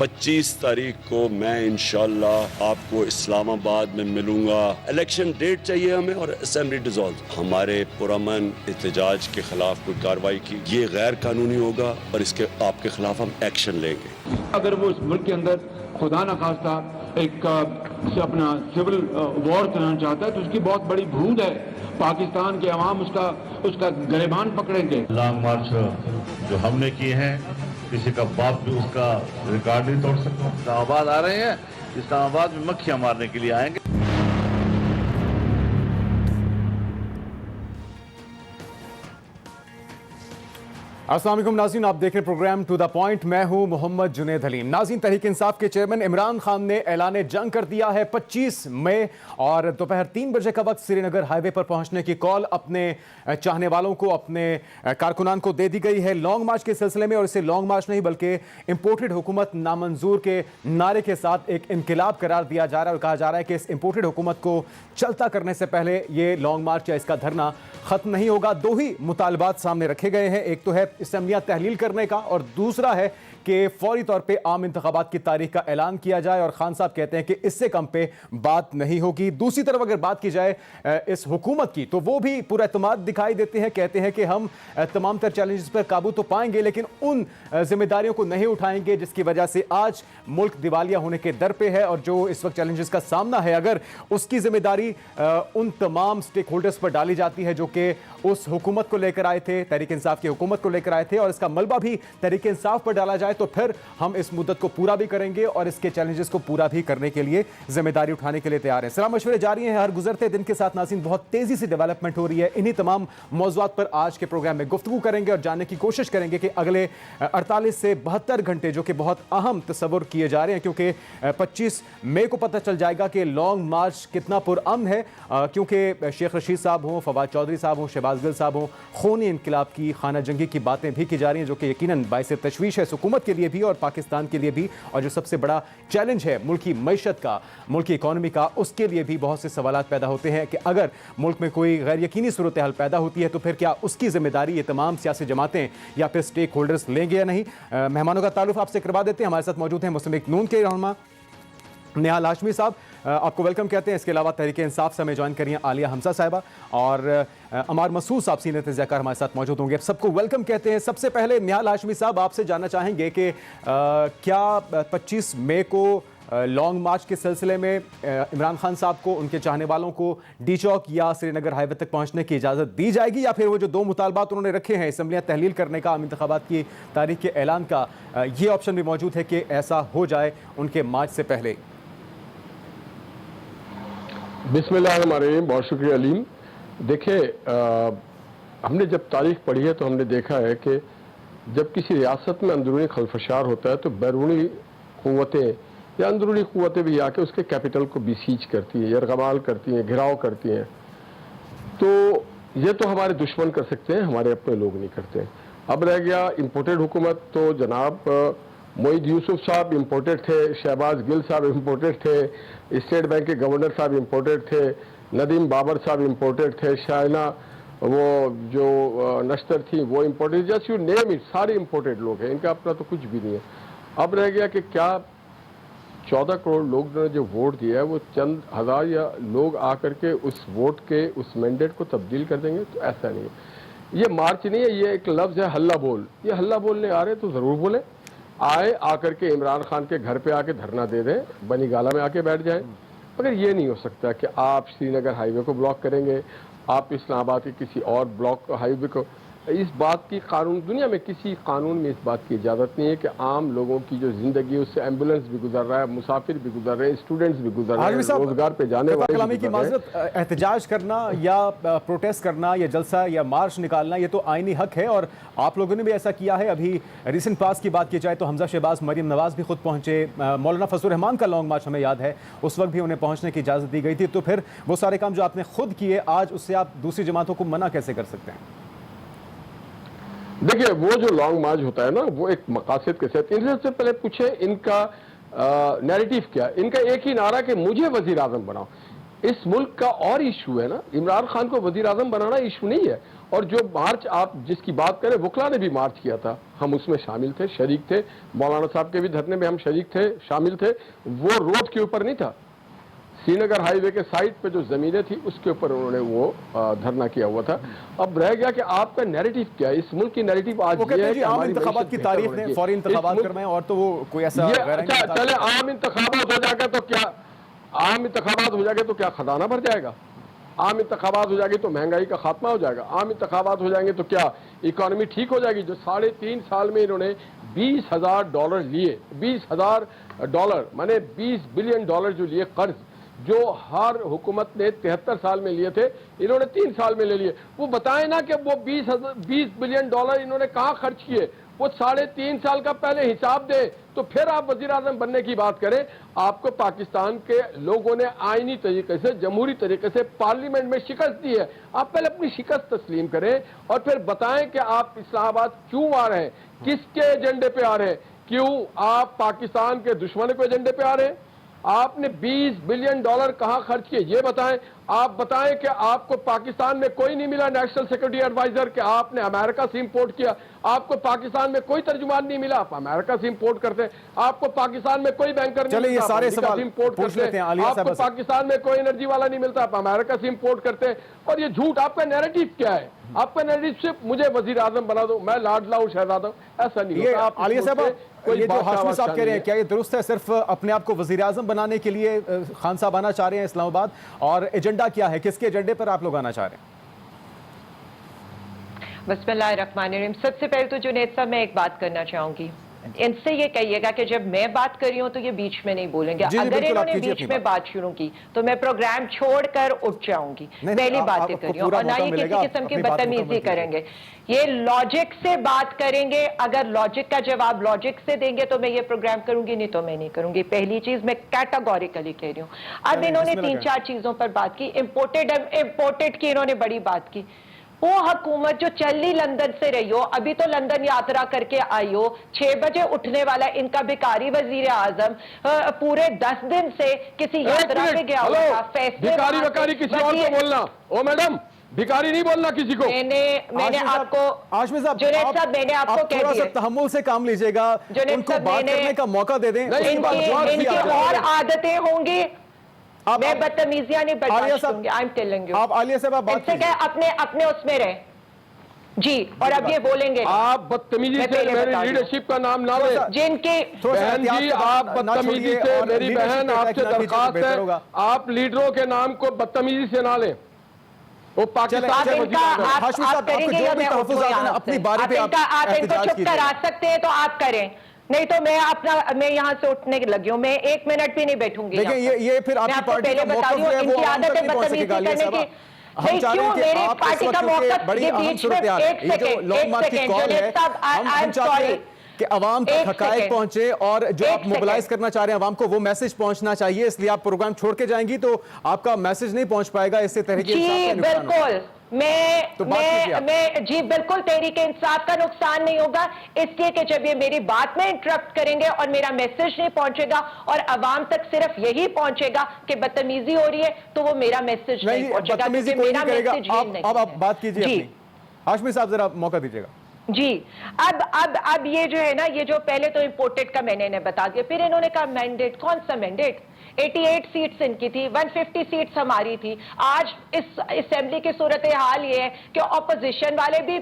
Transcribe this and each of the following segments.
25 तारीख को मैं इंशाल्लाह आपको इस्लामाबाद में मिलूंगा। इलेक्शन डेट चाहिए हमें और असेंबली डिसॉल्व। हमारे पुरअमन एहतजाज के खिलाफ कोई कार्रवाई की, ये गैर कानूनी होगा और इसके आपके खिलाफ हम एक्शन लेंगे। अगर वो इस मुल्क के अंदर खुदा न खास्ता एक अपना सिविल वॉर चलाना चाहता है तो उसकी बहुत बड़ी भूल है। पाकिस्तान के अवाम उसका गिरबान पकड़ेंगे। लॉन्ग मार्च जो हमने किए हैं, किसी का बाप भी उसका रिकॉर्ड नहीं तोड़ सकता। इस्लामाबाद आ रहे हैं, इस्लामाबाद में मक्खियां मारने के लिए आएंगे। अस्सलाम वालेकुम नाज़रीन, आप देख रहे प्रोग्राम टू द पॉइंट। मैं हूं मोहम्मद जुनैद हलीम। नाज़रीन, तहरीक इंसाफ के चेयरमैन इमरान खान ने ऐलान जंग कर दिया है 25 मई और दोपहर 3 बजे का वक्त श्रीनगर हाईवे पर पहुंचने की कॉल अपने चाहने वालों को, अपने कारकुनान को दे दी गई है लॉन्ग मार्च के सिलसिले में। और इसे लॉन्ग मार्च नहीं बल्कि इम्पोर्टेड हुकूमत नामंजूर के नारे के साथ एक इनकलाब करार दिया जा रहा है और कहा जा रहा है कि इस इम्पोर्टेड हुकूमत को चलता करने से पहले ये लॉन्ग मार्च या इसका धरना खत्म नहीं होगा। दो ही मुतालबात सामने रखे गए हैं, एक तो है असम्बलियां तहलील करने का और दूसरा है कि फौरी तौर पे आम इंतखाबात की तारीख का ऐलान किया जाए। और खान साहब कहते हैं कि इससे कम पे बात नहीं होगी। दूसरी तरफ अगर बात की जाए इस हुकूमत की तो वो भी पूरा एतमाद दिखाई देते हैं, कहते हैं कि हम तमाम तर चैलेंजेस पर काबू तो पाएंगे लेकिन उन जिम्मेदारियों को नहीं उठाएंगे जिसकी वजह से आज मुल्क दिवालिया होने के दर पे है। और जो इस वक्त चैलेंजेस का सामना है, अगर उसकी जिम्मेदारी उन तमाम स्टेक होल्डर्स पर डाली जाती है जो कि उस हुकूमत को लेकर आए थे, तहरीक इंसाफ की हुकूमत को लेकर आए थे, और इसका मलबा भी तहरीक इंसाफ पर डाला जाए तो फिर हम इस मुद्दत को पूरा भी करेंगे और इसके चैलेंजेस को पूरा भी करने के लिए जिम्मेदारी उठाने के लिए तैयार हैं। सलाह मशवरे जारी हैं हर गुजरते दिन के साथ। नाज़रीन, बहुत तेजी से डेवलपमेंट हो रही है। इन्हीं तमाम मौज़ूआत पर आज के प्रोग्राम में गुफ्तगू करेंगे और जानने की कोशिश करेंगे कि अगले 48 से 72 घंटे जो कि बहुत अहम तस्वुर किए जा रहे हैं, क्योंकि 25 मई को पता चल जाएगा कि लॉन्ग मार्च कितना पुरअमन है, क्योंकि शेख रशीद साहब हों, फवाद चौधरी साहब हों, शहबाज गिल साहब हों, खूनी इनकलाब की, खाना जंगी की बातें भी की जा रही हैं जो कि यकीनन बाइस तशवीश है हुकूमत के लिए भी और पाकिस्तान के लिए भी। और जो सबसे बड़ा चैलेंज है मुल्क की मईशत का, मुल्क की इकॉनमी का, उसके लिए भी बहुत से सवालात पैदा होते हैं कि अगर मुल्क में कोई गैर यकीनी सूरत हाल पैदा होती है तो फिर क्या उसकी जिम्मेदारी ये तमाम सियासी जमातें या फिर स्टेक होल्डर्स लेंगे या नहीं। मेहमानों का तारुफ आपसे करवा देते हैं। हमारे साथ मौजूद हैं मुस्लिम लीग नून के रहनुमा निहाल हाशमी साहब, आपको वेलकम कहते हैं। इसके अलावा तहरीक इंसाफ से हमें ज्वाइन करिए आलिया हमजा साहिबा और अमार मसूद साहब सीनियर तजज़ियाकार हमारे साथ मौजूद होंगे। सबको वेलकम कहते हैं। सबसे पहले निहाल हाशमी साहब, आपसे जानना चाहेंगे कि क्या 25 मई को लॉन्ग मार्च के सिलसिले में इमरान खान साहब को, उनके चाहने वालों को डी चौक या श्रीनगर हाईवे तक पहुंचने की इजाज़त दी जाएगी, या फिर वो जो दो मुतालबात उन्होंने रखे हैं असम्बलियां तहलील करने का, आम इंतखाबात की तारीख के ऐलान का, ये ऑप्शन भी मौजूद है कि ऐसा हो जाए उनके मार्च से पहले? बिस्मिल्लाहिर्रहमानिर्रहीम। बहुत शुक्रिया अलीम। देखिए, हमने जब तारीख पढ़ी है तो हमने देखा है कि जब किसी रियासत में अंदरूनी खलफशार होता है तो बैरूनी क़ुव्वतें या अंदरूनी क़ुव्वतें भी आके उसके कैपिटल को बिसीज करती हैं, यरगमाल करती हैं, घिराव करती हैं। तो ये तो हमारे दुश्मन कर सकते हैं, हमारे अपने लोग नहीं करते। अब रह गया इम्पोर्टेड हुकूमत, तो जनाब मोईद यूसुफ साहब इम्पोर्टेड थे, शहबाज गिल साहब इम्पोर्टेड थे, स्टेट बैंक के गवर्नर साहब इम्पोर्टेड थे, नदीम बाबर साहब इम्पोर्टेड थे, शाइना वो जो नश्तर थी वो imported, just you name it, सारे इम्पोर्टेड लोग हैं, इनका अपना तो कुछ भी नहीं है। अब रह गया कि क्या 14 करोड़ लोग ने जो वोट दिया है वो चंद हज़ार या लोग आकर के उस वोट के उस मैंडेट को तब्दील कर देंगे? तो ऐसा नहीं है। ये मार्च नहीं है, ये एक लफ्ज़ है हल्ला बोल। ये हल्ला बोलने आ रहे तो ज़रूर बोले, आए आकर के इमरान खान के घर पे आके धरना दे दें, बनी गाला में आके बैठ जाएं। मगर ये नहीं हो सकता कि आप श्रीनगर हाईवे को ब्लॉक करेंगे, आप इस्लामाबाद के किसी और ब्लॉक हाईवे को, इस बात की कानून, दुनिया में किसी कानून में इस बात की इजाज़त नहीं है कि आम लोगों की जो ज़िंदगी है उससे एम्बुलेंस भी गुजर रहा है, मुसाफिर भी गुजर रहे हैं, स्टूडेंट्स भी गुजर रहे हैं, रोजगार पे जाने वाले भी गुजर रहे हैं। एहतजाज करना या प्रोटेस्ट करना या जलसा या मार्च निकालना ये तो आईनी हक है और आप लोगों ने भी ऐसा किया है। अभी रिसेंट पास की बात की जाए तो हमजा शहबाज, मरीम नवाज भी खुद पहुंचे, मौलाना फजलुर रहमान का लॉन्ग मार्च हमें याद है, उस वक्त भी उन्हें पहुंचने की इजाज़त दी गई थी। तो फिर वो सारे काम जो आपने खुद किए आज उससे आप दूसरी जमातों को मना कैसे कर सकते हैं? देखिए, वो जो लॉन्ग मार्च होता है ना, वो एक मकासद के साथ, इनसे पहले पूछे इनका नैरेटिव क्या। इनका एक ही नारा कि मुझे वजीर आजम बनाओ। इस मुल्क का और इशू है ना, इमरान खान को वजीर आजम बनाना इशू नहीं है, اور جو مارچ آپ جس کی بات کریں وکلا نے بھی مارچ کیا تھا, ہم اس میں شامل تھے, شریک تھے, مولانا صاحب کے بھی دھرنے میں ہم شریک تھے, شامل تھے. وہ روڈ کے اوپر نہیں تھا, سری نگر ہائی وے کے سائٹ پہ جو زمینیں تھی اس کے اوپر انہوں نے وہ دھرنا کیا ہوا تھا. اب رہ گیا کہ آپ کا نیریٹو کیا ہے, اس ملک کی نیریٹو آج یہ ہے کہ عام ہماری انتخابات کی تاریخ نے فوری انتخابات کرنا ہے, اور تو وہ کوئی ایسا چلے عام انتخابات ہو جائے گا تو کیا, عام انتخابات ہو جائے گا تو کیا خزانہ بھر جائے گا, عام انتخابات ہو جائے گی تو مہنگائی کا خاتمہ ہو جائے گا, عام انتخابات ہو جائیں گے تو کیا اکانومی ٹھیک ہو جائے گی. جو 3.5 سال میں انہوں نے $20,000 لیے, $20,000 مانے $20 بلین جو لیے قرض, جو ہر حکومت نے 73 سال میں لیے تھے, انہوں نے 3 سال میں لے لیے. وہ بتائیں نا کہ وہ $20 بلین انہوں نے کہاں خرچ کیے, وہ 3.5 سال کا پہلے حساب دے تو پھر آپ وزیر اعظم بننے کی بات کریں. آپ کو پاکستان کے لوگوں نے آئینی طریقے سے, جمہوری طریقے سے پارلیمنٹ میں شکست دی ہے. آپ پہلے اپنی شکست تسلیم کریں اور پھر بتائیں کہ آپ اسلام آباد کیوں آ رہے ہیں, کس کے ایجنڈے پہ آ رہے ہیں, کیوں آپ پاکستان کے دشمنوں کے ایجنڈے پہ آ رہے ہیں. آپ نے $20 بلین کہاں خرچ کیے یہ بتائیں. آپ بتائیں کہ آپ کو پاکستان میں کوئی نہیں ملا نیشنل سیکورٹی ایڈوائزر کہ آپ نے امریکہ سے امپورٹ کیا. آپ کو پاکستان میں کوئی ترجمان نہیں ملا, آپ امریکہ سے امپورٹ کرتے ہیں. آپ کو پاکستان میں کوئی بینکر نہیں ملتا, یہ سارے سوال امپورٹ کرتے ہیں. آپ کو پاکستان میں کوئی انرجی والا نہیں ملتا, آپ امریکہ سے امپورٹ کرتے ہیں. اور یہ جھوٹ, آپ کا نیریٹو کیا ہے؟ آپ کا نیریٹو صرف مجھے وزیر اعظم بنا دو, میں لاڈلا ہوں, شہزادہ ہوں, ایسا نہیں ہوتا. عالیہ صاحب, یہ جو ہاشمی صاحب کہہ رہے ہیں کیا یہ درست ہے؟ صرف اپنے آپ کو وزیر اعظم بنانے کے لیے خان صاحب آنا چاہ رہے ہیں اسلام آباد, اور ایجنڈا کیا ہے, کس کے ایجنڈے پر آپ لوگ آنا چاہ رہے ہیں؟ بسم اللہ الرحمن الرحیم. سب سے پہلے تو جنید صاحب میں ایک بات کرنا چاہوں گی, ان سے یہ کہیے گا کہ جب میں بات کر رہی ہوں تو یہ بیچ میں نہیں بولیں گے. اگر انہوں نے بیچ میں بات شروع کی تو میں پروگرام چھوڑ کر اٹھ جاؤں گی. پہلی باتیں کر رہی ہوں, اور نہ ہی کسی قسم کی بدتمیزی کریں گے. یہ لاجک سے بات کریں گے, اگر لاجک کا جواب لاجک سے دیں گے تو میں یہ پروگرام کروں گی, نہیں تو میں نہیں کروں گی. پہلی چیز میں کیٹاگوریکلی کہہ رہی ہوں. اب انہوں نے 3-4 چیزوں پر بات کی. امپورٹڈ کی انہوں نے بڑی بات کی. وہ حکومت جو چلی لندن سے رہی ہو, ابھی تو لندن یاترا کر کے آئی ہو, 6 بجے اٹھنے والا ان کا بھکاری وزیر اعظم پورے 10 دن سے کسی یاترا پہ گیا ہوا تھا. بھکاری کسی اور کو بولنا, او میڈم بھکاری نہیں بولنا کسی کو. میں نے آپ کو, ہاشمی صاحب, جنید صاحب میں نے آپ کو کہہ دیا, تحمل سے کام لیجئے گا, ان کو بات کرنے کا موقع دے دیں. ان کی اور عادتیں ہوں گی, میں بدتمیزیاں نہیں برداشت کروں گی. I'm telling you. آپ عالیہ صاحب بات سے کہ اپنے اس میں رہیں جی, اور اب یہ بولیں گے آپ بدتمیزی سے میری لیڈرشپ کا نام نہ لیں. جن کی بہن جی آپ بدتمیزی سے, میری بہن آپ سے درخواست ہے, آپ لیڈروں کے نام کو بدتمیزی سے نہ لیں. وہ پاکستان آپ کریں گے یا میں اپنی باری پہ آپ ان کو چپ کرا سکتے ہیں تو آپ کریں, نہیں تو میں یہاں سے اٹھنے لگی ہوں. میں 1 منٹ بھی نہیں بیٹھوں گی. لیکن یہ پھر آپ کی پارٹی کا موقف ہے, وہ عوام تک نہیں پہنچے گا. عالیہ صاحب ہم چاہ رہے ہیں کہ آپ اس وقت بڑی اہم صورتحال ہے, یہ جو لانگ مارچ کی کال ہے, ہم چاہتے ہیں کہ عوام تک حقائق پہنچے, اور جو آپ موبلائز کرنا چاہ رہے ہیں عوام کو, وہ میسج پہنچنا چاہیے. اس لیے آپ پروگرام چھوڑ کے جائیں گی تو آپ کا میسج نہیں پہنچ پائے گا, اس سے تحریک انصاف کا نقصان ہوگا. میں جی بالکل تحریک انصاف کا نقصان نہیں ہوگا, اس لیے کہ جب یہ میری بات میں انٹرپٹ کریں گے اور میرا میسج نہیں پہنچے گا اور عوام تک صرف یہی پہنچے گا کہ بدتمیزی ہو رہی ہے, تو وہ میرا میسج نہیں پہنچے گا, کیونکہ میرا میسج یہ نہیں. اب آپ بات کیجئے اپنی. ہاشمی صاحب ذرا موقع دیجئے گا. جی اب یہ جو ہے نا, یہ جو پہلے تو امپورٹڈ کا میں نے بتا دیا, پھر انہوں نے کہا مینڈیٹ. کون سا مینڈیٹ؟ 88 سیٹس ان کی تھی, 150 سیٹس ہماری تھی. آج اس اسمبلی کی صورتحال یہ ہے کہ اپوزیشن والے بھی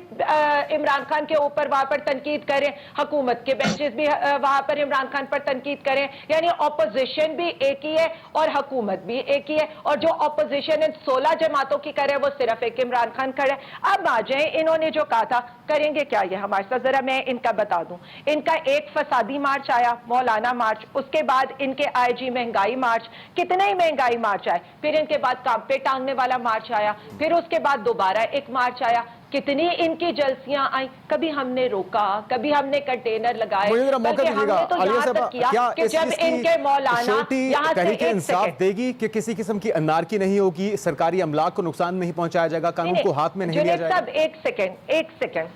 عمران خان کے اوپر وہاں پر تنقید کریں, حکومت کے بینچز بھی وہاں پر عمران خان پر تنقید کریں, یعنی اپوزیشن بھی ایک ہی ہے اور حکومت بھی ایک ہی ہے, اور جو اپوزیشن ان 16 جماعتوں کی کرے وہ صرف ایک عمران خان کھڑے. اب آ جائیں, انہوں نے جو کہا تھا کریں گے کیا یہ ہمارے ساتھ, ذرا میں ان کا بتا دوں. ان کا ایک فسادی مارچ آیا, مولانا مارچ, اس کے بعد ان کے آئی جی مہنگائی مارچ, کتنے ہی مہنگائی مارچ آئے, پھر ان کے بعد کام پہ ٹانگنے والا مارچ آیا, پھر اس کے بعد دوبارہ ایک مارچ آیا. کتنی ان کی جلسیاں آئیں, کبھی ہم نے روکا, کبھی ہم نے کنٹینر لگائے, بلکہ ہم نے تو یہاں تک کیا کہ جب ان کے مولانا یہاں سے تحریک انصاف دے گی کہ کسی قسم کی انارکی نہیں ہوگی, سرکاری املاک کو نقصان نہیں پہنچایا جائے گا, قانون کو ہاتھ میں نہیں لیا جائے گا. ایک سیکنڈ,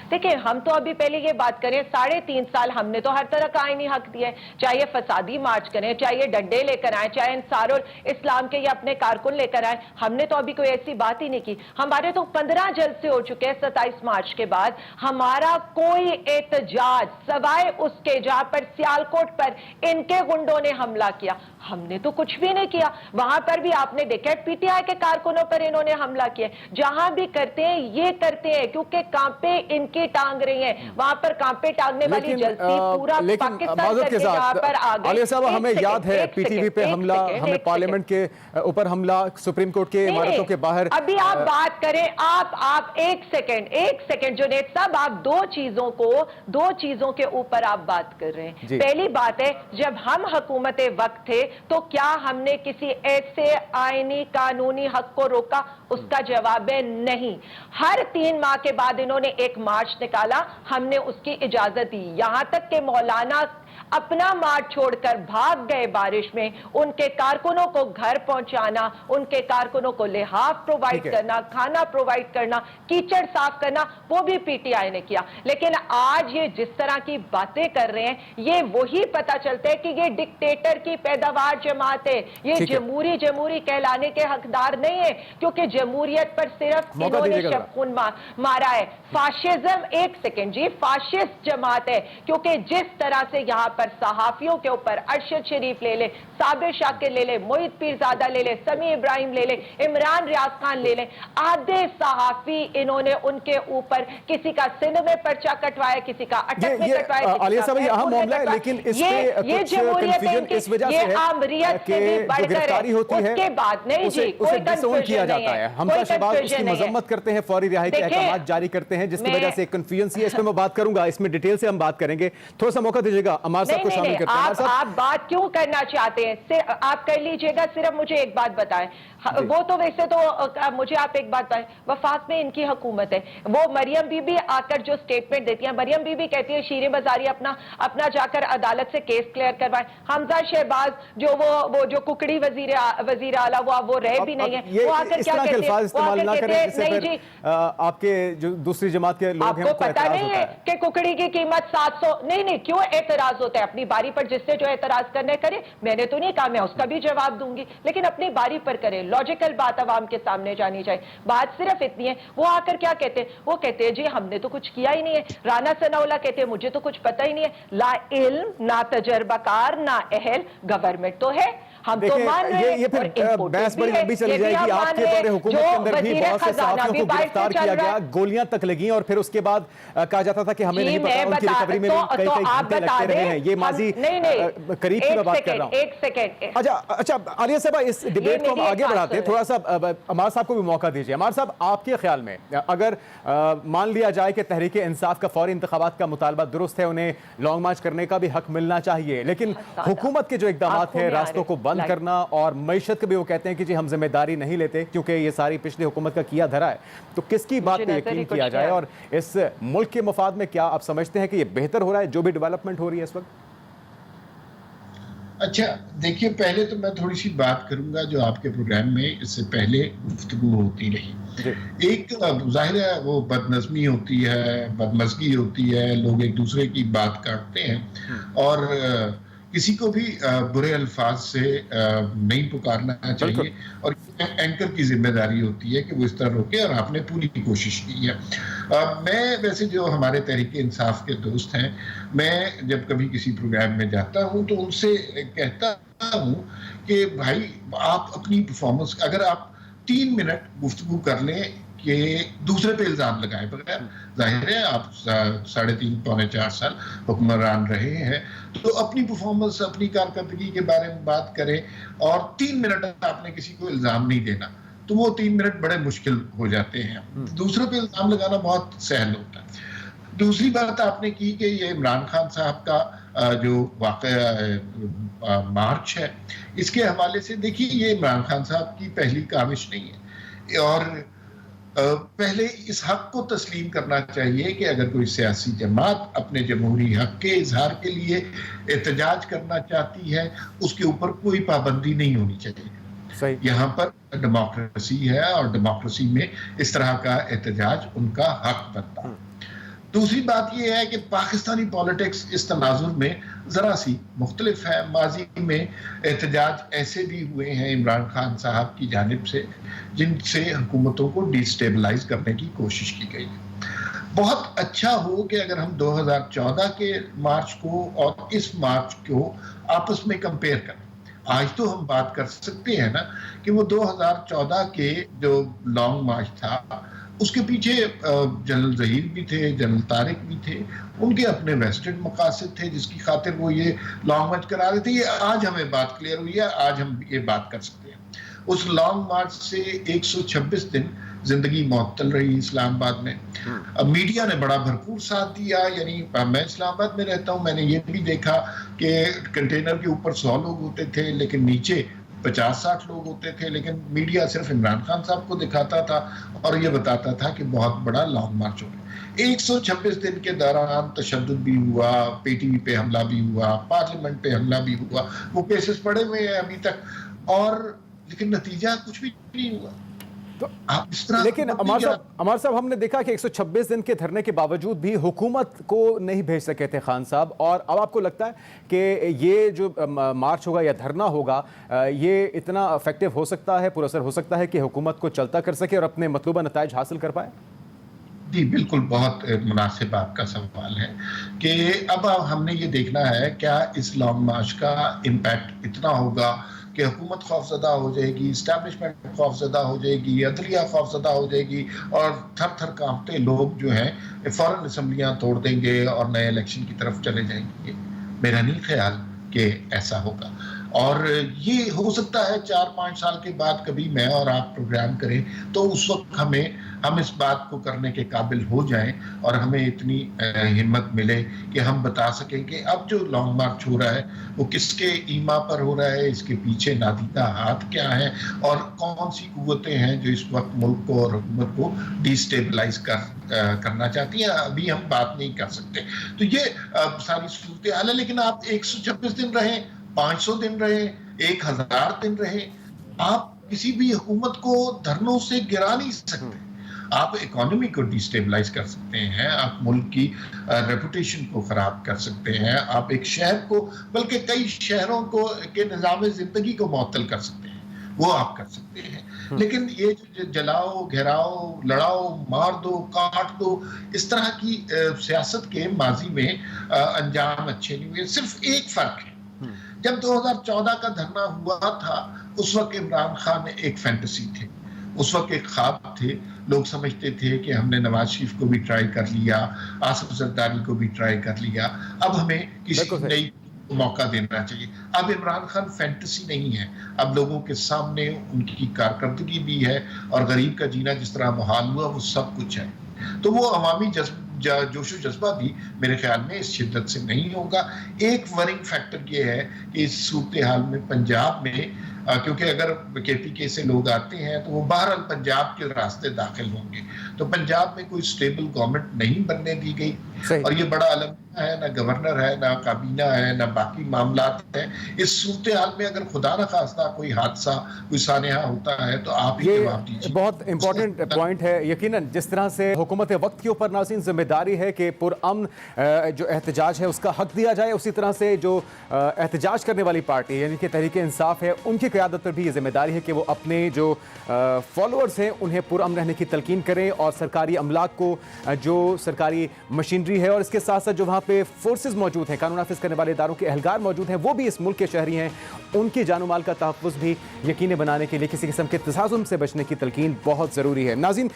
देखिए, हम तो अभी पहले ये बात करें, 3.5 साल हमने तो हर तरह का आईनी हक दिया है, चाहे फसादी मार्च करें, चाहे डंडे लेकर आए, चाहे अंसारुल इस्लाम के या अपने कारकुन लेकर आए, हमने तो अभी कोई ऐसी बात ही नहीं की। हमारे तो 15 जलसे हो चुके हैं 27 मार्च के बाद, हमारा कोई एहतजाज सवाए उसके जहां पर सियालकोट पर इनके गुंडों ने हमला किया, हमने तो कुछ भी नहीं किया। वहां पर भी आपने देखा पीटीआई के कारकुनों पर इन्होंने हमला किया। जहां भी करते हैं ये करते हैं क्योंकि कांपे इनकी टांग रही हैं, वहां पर कांपे टांगने वाली जलती पूरा पाकिस्तान के साथ पर आ गई। आलिया साहब, हमें याद है पीटीवी पे हमला, हमें पार्लियामेंट के ऊपर हमला, सुप्रीम कोर्ट के इमारतों के बाहर। अभी आप बात करें, आप एक सेकंड जुनैद साहब, आप दो चीजों के ऊपर आप बात कर रहे हैं। पहली बात है, जब हम हुकूमत वक्त थे तो क्या हमने किसी ऐसे आईनी कानूनी हक को रोका? उसका जवाब है नहीं। हर 3 माह के बाद इन्होंने एक मार्च निकाला, हमने उसकी इजाजत दी, यहां तक कि मौलाना अपना मार्च छोड़कर भाग गए बारिश में। उनके कारकुनों को घर पहुंचाना, उनके कारकुनों को लिहाफ प्रोवाइड करना, खाना प्रोवाइड करना, कीचड़ साफ करना, वो भी पीटीआई ने किया। लेकिन आज ये जिस तरह की बातें कर रहे हैं, ये वही पता चलता है कि ये डिक्टेटर की पैदावार जमात है, ये जमहूरी कहलाने के हकदार नहीं है, क्योंकि जमहूरियत पर सिर्फ इन्होंने शबखून मारा है। फाशिज्म, एक सेकेंड जी, फाशिस्ट जमात है, क्योंकि जिस तरह से यहां पर सहाफियों के ऊपर अरशद शरीफ ले ले, साबिर शाकिर ले ले, मोहित पीरजादा ले ले, समी इब्राहिम ले ले, इमरान रियाज खान ले ले, आधे सहाफी इन्होंने उनके ऊपर किसी का सिंध में पर्चा कटवाया, किसी का अटक में कटवाया। आलिया साहब, यहां मामला है, लेकिन इस पे कुछ कंफ्यूजन इस वजह से है कि गिरफ्तारी होती है उसके बाद नहीं जी, कोई डिसोन किया जाता है। हमजा शहबाज उसकी मजम्मत करते हैं, फौरी रिहाई के अहकाम जारी करते हैं, जिसकी वजह से कंफ्यूजन सी है। इस पे मैं बात करूंगा, इसमें डिटेल से हम बात करेंगे। थोड़ा सा मौका दीजिएगा अमार साहब को शामिल करते हैं। आप बात क्यों करना चाहते हैं? आप कर लीजिएगा, सिर्फ मुझे एक बात बताएं। वो तो वैसे तो मुझे आप एक बात बताएं, वफाक में इनकी हुकूमत है, वो मरियम बीबी आकर जो स्टेटमेंट देती है, मरियम बीबी कहती है शीरे बाजारी अपना जाकर अदालत से केस क्लियर करवाएं। हमजा शहबाज जो कुकड़ी वजीर आला वो रहे भी नहीं है, वो आकर क्या कहते हैं? आपके जो दूसरी जमात के लोग हैं, आपको पता नहीं है कि कुकड़ी की कीमत 700? नहीं, क्यों एतराज होता है? अपनी बारी पर जिससे जो एतराज करने करे, मैंने तो नहीं कहा, मैं उसका भी जवाब दूंगी, लेकिन अपनी बारी पर करे। लॉजिकल बात आवाम के सामने जानी चाहिए। बात सिर्फ इतनी है, वो आकर क्या कहते हैं? वो कहते हैं जी हमने तो कुछ किया ही नहीं है। राना सनाउल्लाह कहते हैं मुझे तो कुछ पता ही नहीं है। ला इल्म, ना तजर्बाकार, ना अहल, गवर्नमेंट तो है, हम तो मान रहे हैं। ये फिर बहस बड़ी लंबी चली जाएगी। आपके दौरे हुकूमत के अंदर भी बहुत से सहाफियों को गिरफ्तार किया गया, गोलियां तक लगी, और फिर उसके बाद कहा जाता था कि हमें नहीं पता, उनकी रिकवरी में कई घंटे लगते रहे हैं। ये माजी करीब की मैं बात कर रहा हूं। एक सेकंड। अच्छा आलिया साहब, इस डिबेट को हम आगे बढ़ाते हैं। थोड़ा सा अमार साहब को भी मौका दीजिए। अमार साहब, आपके ख्याल में अगर मान लिया जाए कि तहरीक इंसाफ का फौरी इंतखाबात का मुतालबा दुरुस्त है, उन्हें लॉन्ग मार्च करने का भी हक मिलना चाहिए, लेकिन हुकूमत के जो इकदाम है, रास्तों को बंद करना और मईशत के भी वो कहते हैं कि जी हम जिम्मेदारी नहीं लेते क्योंकि ये सारी पिछली हुकूमत का किया धरा है, तो किसकी बात पे यकीन किया जाए? और इस मुल्क के मफाद में क्या आप समझते हैं कि ये बेहतर हो रहा है जो भी डेवलपमेंट हो रही है इस वक्त? अच्छा देखिए, पहले तो मैं थोड़ी सी बात करूंगा जो आपके प्रोग्राम में इससे पहले गुफ्तगू होती रही। एक जाहिर है वो बदनज़मी होती है, बदमज़गी होती है, लोग एक दूसरे की बात काटते हैं और किसी को भी बुरे अल्फाज से नहीं पुकारना चाहिए, और एंकर की जिम्मेदारी होती है कि वो इस तरह रोके, और आपने पूरी कोशिश की है। मैं वैसे जो हमारे तहरीक इंसाफ के दोस्त हैं, मैं जब कभी किसी प्रोग्राम में जाता हूं तो उनसे कहता हूं कि भाई आप अपनी परफॉर्मेंस, अगर आप 3 मिनट गुफ्तगू कर लें कि दूसरे पे इल्ज़ाम लगाए बगैर, जाहिर है आप 3.5 पौने 4 साल हुक्मरान रहे हैं, तो अपनी परफॉर्मेंस, अपनी कारकर्दगी के बारे में बात करें, और 3 मिनट आपने किसी को इल्ज़ाम नहीं देना, तो वो 3 मिनट बड़े मुश्किल हो जाते हैं। दूसरे पे इल्ज़ाम लगाना बहुत सहल होता है। दूसरी बात आपने की कि ये इमरान खान साहब का जो वाक़या मार्च है, इसके हवाले से देखिए, ये इमरान खान साहब की पहली काविश नहीं है, और पहले इस हक को तस्लीम करना चाहिए कि अगर कोई सियासी जमात अपने जमहूरी हक के इजहार के लिए एहतजाज करना चाहती है, उसके ऊपर कोई पाबंदी नहीं होनी चाहिए। यहाँ पर डेमोक्रेसी है, और डेमोक्रेसी में इस तरह का एहतजाज उनका हक बनता है। दूसरी बात यह है कि पाकिस्तानी पॉलिटिक्स इस तनाजुर में ज़रा सी मुख्तलिफ है। माजी में एहतजाज ऐसे भी हुए हैं इमरान खान साहब की जानिब से जिनसे हुकूमतों को डिस्टेबलाइज करने की कोशिश की गई है। बहुत अच्छा हो कि अगर हम 2014 के मार्च को और इस मार्च को आपस में कंपेयर करें। आज तो हम बात कर सकते हैं ना कि वो 2014 के जो लॉन्ग मार्च था उसके पीछे जनरल ज़हीर भी थे, जनरल तारिक भी थे, उनके अपने वेस्टेड मकासद थे जिसकी खातिर वो ये लॉन्ग मार्च करा रहे थे। ये आज हमें बात क्लियर हुई है, आज हम ये बात कर सकते हैं। उस लॉन्ग मार्च से 126 दिन जिंदगी मुअत्तल रही इस्लामाबाद में। मीडिया ने बड़ा भरपूर साथ दिया, यानी मैं इस्लामाबाद में रहता हूँ, मैंने ये भी देखा कि कंटेनर के ऊपर 100 लोग होते थे लेकिन नीचे 50-60 लोग होते थे, लेकिन मीडिया सिर्फ इमरान खान साहब को दिखाता था और ये बताता था कि बहुत बड़ा लॉन्ग मार्च हो गया। 126 दिन के दौरान तशद्दुद भी हुआ, पीटीवी पे हमला भी हुआ, पार्लियामेंट पे हमला भी हुआ, वो केसेस पड़े हुए हैं अभी तक, और लेकिन नतीजा कुछ भी नहीं हुआ। तो आप इस तरह, लेकिन अमर साहब हमने देखा कि 126 दिन के धरने के बावजूद भी हुकूमत को नहीं भेज सके थे खान साहब, और अब आपको लगता है कि ये जो मार्च होगा या धरना होगा ये इतना इफेक्टिव हो सकता है, पुरअसर हो सकता है कि हुकूमत को चलता कर सके और अपने मतलूबा नताइज हासिल कर पाए? जी बिल्कुल, बहुत मुनासिब आपका सवाल है कि अब हमने ये देखना है क्या इस लॉन्ग मार्च का इम्पैक्ट इतना होगा कि हुकूमत खौफजदा हो जाएगी, इस्टेब्लिशमेंट खौफजदा हो जाएगी, अदलिया खौफजदा हो जाएगी और थर थर कांपते लोग जो हैं फौरन असम्बलियाँ तोड़ देंगे और नए इलेक्शन की तरफ चले जाएंगे। मेरा नहीं ख्याल कि ऐसा होगा, और ये हो सकता है 4-5 साल के बाद कभी मैं और आप प्रोग्राम करें तो उस वक्त हम इस बात को करने के काबिल हो जाएं और हमें इतनी हिम्मत मिले कि हम बता सकें कि अब जो लॉन्ग मार्च हो रहा है वो किसके ईमा पर हो रहा है, इसके पीछे नादीदा हाथ क्या है और कौन सी कुव्वतें हैं जो इस वक्त मुल्क को और हुकूमत को डिस्टेबलाइज करना चाहती हैं। अभी हम बात नहीं कर सकते। तो ये सारी सूरत हाल है, लेकिन आप 126 दिन रहे, 500 दिन रहे, 1000 दिन रहे, आप किसी भी हुकूमत को धरनों से गिरा नहीं सकते। आप इकोनॉमी को डिस्टेबलाइज कर सकते हैं, आप मुल्क की रेपुटेशन को खराब कर सकते हैं, आप एक शहर को बल्कि कई शहरों को के निज़ाम ज़िंदगी को मुअत्तल कर सकते हैं, वो आप कर सकते हैं। लेकिन ये जलाओ, घेराओ, लड़ाओ, मार दो, काट दो, इस तरह की सियासत के माजी में अंजाम अच्छे नहीं हुए। सिर्फ एक फर्क है, जब 2014 का धरना हुआ था उस वक्त इमरान खान एक फैंटेसी थे, उस वक्त एक ख्वाब थे। लोग समझते थे कि हमने नवाज शरीफ को भी ट्राई कर लिया, आसिफ जरदारी को भी ट्राई कर लिया, अब हमें किसी नई मौका देना चाहिए। अब इमरान खान फैंटेसी नहीं है, अब लोगों के सामने उनकी कारकर्दगी भी है और गरीब का जीना जिस तरह मुहाल हुआ वो सब कुछ है। तो वो अवामी जोशो जज्बा भी मेरे ख्याल में इस शिद्दत से नहीं होगा। एक वरिंग फैक्टर ये है कि इस सूरत हाल में पंजाब में क्योंकि अगर KPK से लोग आते हैं तो वो बहरहाल पंजाब के रास्ते दाखिल होंगे, तो पंजाब में कोई स्टेबल गवर्नमेंट नहीं बनने दी गई और ये बड़ा अलग है, ना गवर्नर है, ना काबीना है, ना बाकी मामलात हैं। इस सूरत हाल में अगर खुदा न खास्ता कोई हादसा, कोई सानेहा होता है तो आप ही जवाब दीजिए। बहुत इंपॉर्टेंट पॉइंट है। यकीनन जिस तरह से हुकूमत वक्त के ऊपर नाज़रीन जिम्मेदारी है कि पुरअमन जो एहतजाज है उसका हक दिया जाए, उसी तरह से जो एहतजाज करने वाली पार्टी यानी कि तहरीक इंसाफ है उनकी क़यादत पर भी ये जिम्मेदारी है कि वो अपने जो फॉलोअर्स हैं उन्हें पुरअमन रहने की तलकीन करें और सरकारी अमलाक को, जो सरकारी मशीनरी है और इसके साथ साथ जो वहाँ पे फोर्सेस मौजूद हैं, कानून नाफिज करने वाले इदारों के एहलकार मौजूद हैं, वो भी इस मुल्क के शहरी हैं, उनकी जान माल का तहफ़्फ़ुज़ भी यकीनी बनाने के लिए किसी किस्म के तसाज़ुम से बचने की तलकीन बहुत ज़रूरी है। नाज़रीन,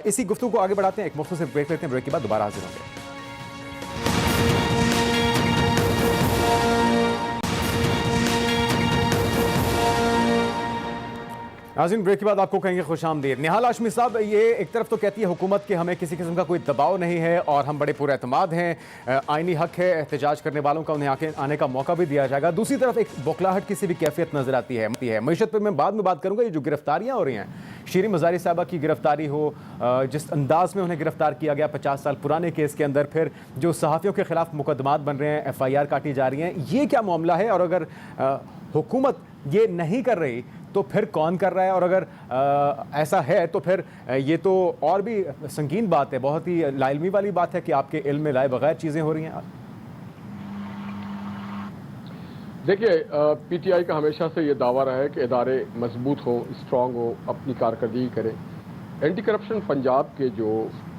इसी गुफ्तगू को आगे बढ़ाते हैं, एक मुख्तसर ब्रेक लेते हैं, ब्रेक के बाद दोबारा हाजिर होंगे। नाज़रीन, ब्रेक के बाद आपको कहेंगे खुशामदीद। निहाल हाशमी साहब, ये एक तरफ तो कहती है हुकूमत कि हमें किसी किस्म का कोई दबाव नहीं है और हम बड़े पुरएतमाद हैं, आइनी हक है एहतजाज करने वालों का, उन्हें आने का मौका भी दिया जाएगा। दूसरी तरफ एक बौखलाहट की सी भी कैफियत नज़र आती है। मईशत पर मैं बाद में बात करूँगा। ये जो गिरफ्तारियाँ हो रही हैं, शीरीन मज़ारी साहबा की गिरफ्तारी हो, जिस अंदाज में उन्हें गिरफ्तार किया गया 50 साल पुराने केस के अंदर, फिर जो सहाफ़ियों के खिलाफ मुकदमात बन रहे हैं, FIR काटी जा रही हैं, ये क्या मामला है? और अगर हुकूमत ये नहीं कर रही تو پھر کون کر رہا ہے؟ اور اگر ایسا ہے تو پھر یہ تو اور بھی سنگین بات ہے، بہت ہی لا علمی والی بات ہے کہ آپ کے علم میں لائے بغیر چیزیں ہو رہی ہیں۔ دیکھیے پی ٹی آئی کا ہمیشہ سے یہ دعویٰ رہا ہے کہ ادارے مضبوط ہو، اسٹرانگ ہو، اپنی کارکردگی کریں۔ اینٹی کرپشن پنجاب کے جو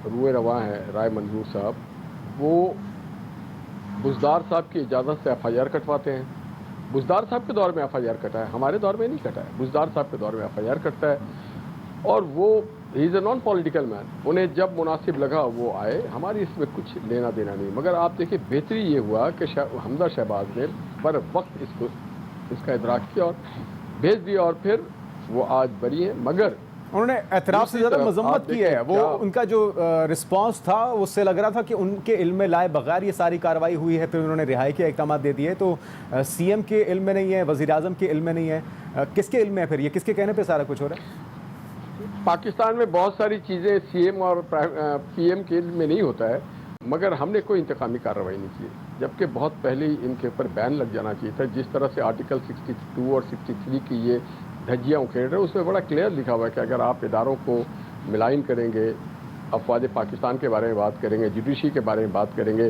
روئے رواں ہیں رائے منظور صاحب، وہ بزدار صاحب کی اجازت سے ایف آئی آر کٹواتے ہیں۔ بزدار صاحب کے دور میں ایف آئی آر کٹا ہے، ہمارے دور میں نہیں کٹا ہے، بزدار صاحب کے دور میں ایف آئی آر کٹتا ہے، اور وہ ہی از اے نان پولیٹیکل مین، انہیں جب مناسب لگا وہ آئے، ہماری اس میں کچھ لینا دینا نہیں۔ مگر آپ دیکھیں بہتری یہ ہوا کہ حمزہ شہباز نے بر وقت اس کا ادراک کیا اور بھیج دیا، اور پھر وہ آج بری ہیں۔ مگر انہوں نے اعتراف سے زیادہ مذمت کی ہے، وہ ان کا جو رسپانس تھا اس سے لگ رہا تھا کہ ان کے علم میں لائے بغیر یہ ساری کارروائی ہوئی ہے، پھر انہوں نے رہائی کے اقدامات دے دیے۔ تو سی ایم کے علم میں نہیں ہے، وزیر اعظم کے علم میں نہیں ہے، کس کے علم میں ہے پھر؟ یہ کس کے کہنے پہ سارا کچھ ہو رہا ہے؟ پاکستان میں بہت ساری چیزیں سی ایم اور پی ایم کے علم میں نہیں ہوتا ہے، مگر ہم نے کوئی انتقامی کارروائی نہیں کی، جبکہ بہت پہلے ہی ان کے اوپر بین لگ جانا چاہیے تھا۔ جس طرح سے آرٹیکل 62 اور 63 کی یہ دھجیاں اکھیڑ رہے ہیں، اس میں بڑا کلیئر لکھا ہوا ہے کہ اگر آپ اداروں کو ملائن کریں گے، افواج پاکستان کے بارے میں بات کریں گے، جوڈیشری کے بارے میں بات کریں گے،